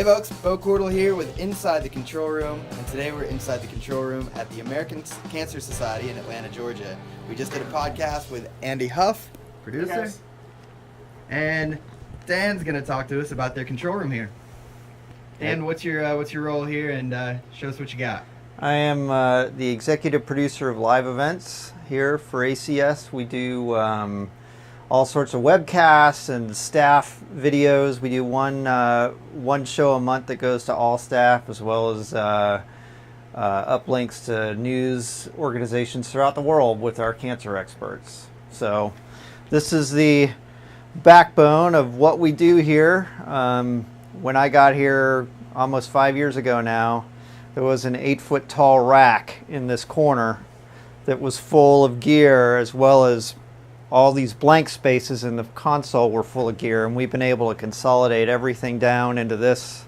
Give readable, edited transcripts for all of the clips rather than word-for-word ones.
Hey folks, Bo Cordle here with Inside the Control Room, and today we're inside the control room at the American Cancer Society in Atlanta, Georgia. We just did a podcast with Andy Huff, producer, and Dan's going to talk to us about their control room here. Dan, what's your role here, and show us what you got. I am the executive producer of live events here for ACS. We do all sorts of webcasts and staff videos. We do one show a month that goes to all staff, as well as uplinks to news organizations throughout the world with our cancer experts. So this is the backbone of what we do here. When I got here almost 5 years ago now, there was an 8-foot tall rack in this corner that was full of gear, as well as all these blank spaces in the console were full of gear, and we've been able to consolidate everything down into this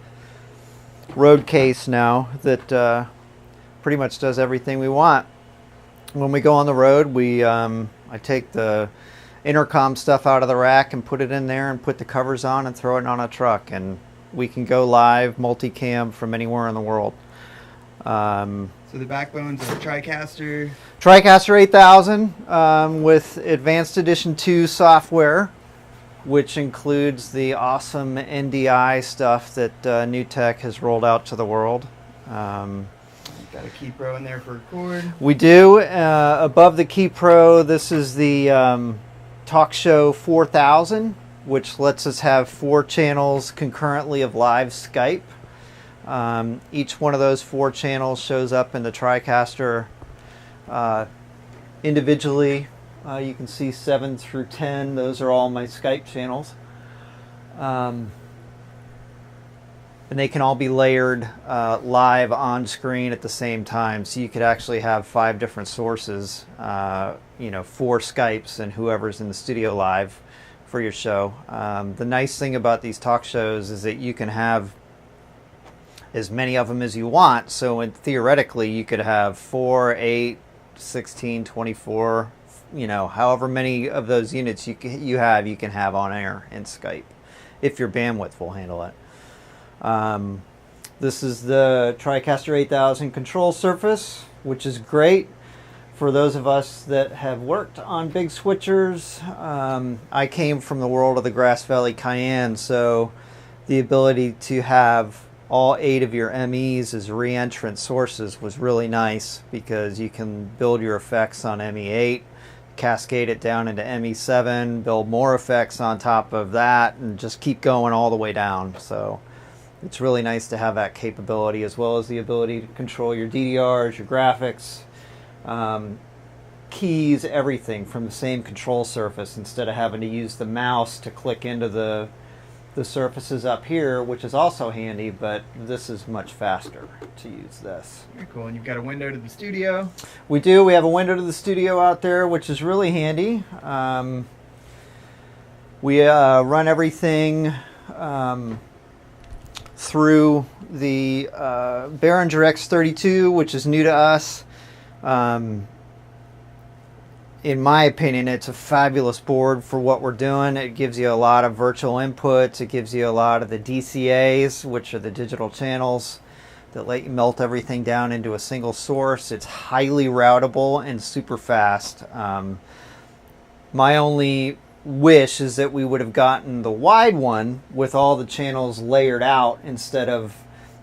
road case now that pretty much does everything we want. When we go on the road, I take the intercom stuff out of the rack and put it in there and put the covers on and throw it on a truck, and we can go live multicam from anywhere in the world. So the backbones are TriCaster. TriCaster 8000 with Advanced Edition 2 software, which includes the awesome NDI stuff that NewTek has rolled out to the world. Got a Key Pro in there for record. We do. Above the Key Pro, this is the TalkShow 4000, which lets us have 4 channels concurrently of live Skype. Each one of those 4 channels shows up in the TriCaster individually. You can see 7 through 10. Those are all my Skype channels. And they can all be layered live on screen at the same time. So you could actually have 5 different sources, 4 Skypes and whoever's in the studio live for your show. The nice thing about these talk shows is that you can have as many of them as you want. So theoretically, you could have 4, 8, 16, 24, however many of those units you can have on air in Skype, if your bandwidth will handle it. This is the TriCaster 8000 control surface, which is great for those of us that have worked on big switchers. I came from the world of the Grass Valley Cayenne, so the ability to have all 8 of your MEs as re-entrant sources was really nice, because you can build your effects on ME8, cascade it down into ME7, build more effects on top of that, and just keep going all the way down. So it's really nice to have that capability, as well as the ability to control your DDRs, your graphics, keys, everything from the same control surface, instead of having to use the mouse to click into the surfaces up here, which is also handy, but this is much faster to use this. Very cool. And you've got a window to the studio. We do. We have a window to the studio out there, which is really handy. We run everything through the Behringer X32, which is new to us. In my opinion, it's a fabulous board for what we're doing. It gives you a lot of virtual inputs. It gives you a lot of the DCAs, which are the digital channels that let you melt everything down into a single source. It's highly routable and super fast. My only wish is that we would have gotten the wide one with all the channels layered out instead of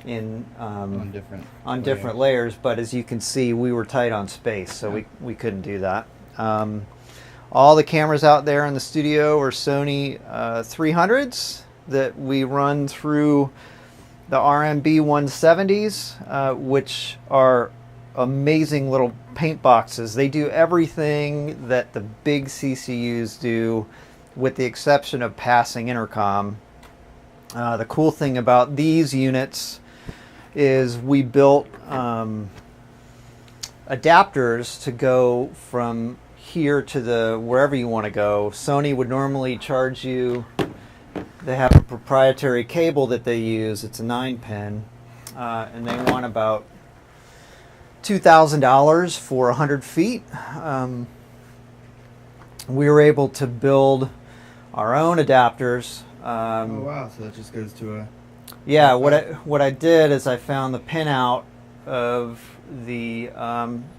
on different layers. But as you can see, we were tight on space, so we couldn't do that. All the cameras out there in the studio are Sony 300s that we run through the RMB 170s, which are amazing little paint boxes. They do everything that the big CCUs do, with the exception of passing intercom. The cool thing about these units is we built adapters to go from here to wherever you want to go. Sony would normally charge you, they have a proprietary cable that they use, it's a 9-pin, and they want about $2,000 for 100 feet. We were able to build our own adapters. Oh wow, so that just goes to a Yeah, what I did is I found the pinout of the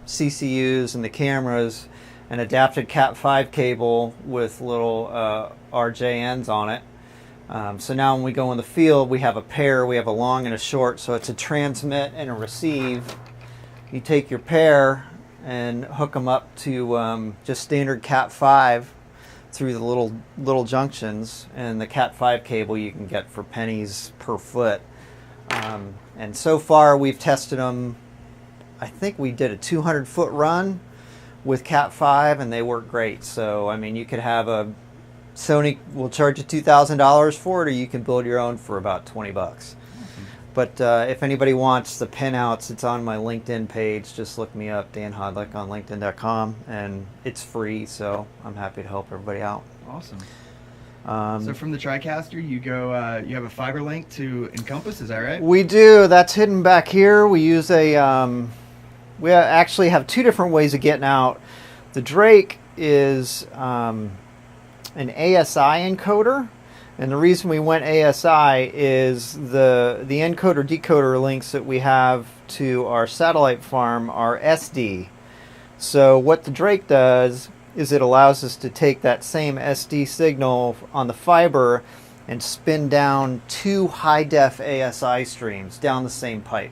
CCUs and the cameras, an adapted Cat5 cable with little RJNs on it. So now when we go in the field, we have a pair, we have a long and a short, so it's a transmit and a receive. You take your pair and hook them up to just standard Cat5 through the little junctions, and the Cat5 cable you can get for pennies per foot. And so far we've tested them. I think we did a 200-foot run with Cat5 and they work great. So I mean, you could have a Sony will charge you $2,000 for it, or you can build your own for about 20 bucks. But if anybody wants the pinouts, it's on my LinkedIn page. Just look me up, Dan Hodlick, on LinkedIn.com, and it's free, so I'm happy to help everybody out. Awesome. So from the TriCaster, you go. You have a fiber link to Encompass, is that right? We do. That's hidden back here. We use a. We actually have two different ways of getting out. The Drake is an ASI encoder. And the reason we went ASI is the encoder decoder links that we have to our satellite farm are SD. So what the Drake does is it allows us to take that same SD signal on the fiber and spin down two high-def ASI streams down the same pipe.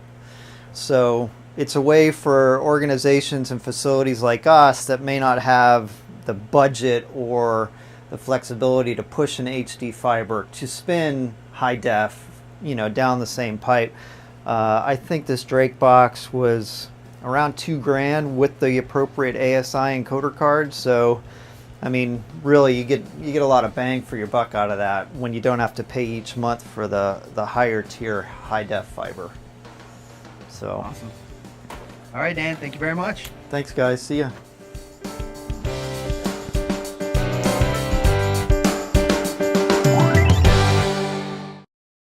So it's a way for organizations and facilities like us that may not have the budget or the flexibility to push an HD fiber to spin high def, down the same pipe. I think this Drake box was around $2,000 with the appropriate ASI encoder card. So, I mean, really, you get a lot of bang for your buck out of that when you don't have to pay each month for the higher tier high def fiber. So, awesome. All right, Dan. Thank you very much. Thanks, guys. See ya.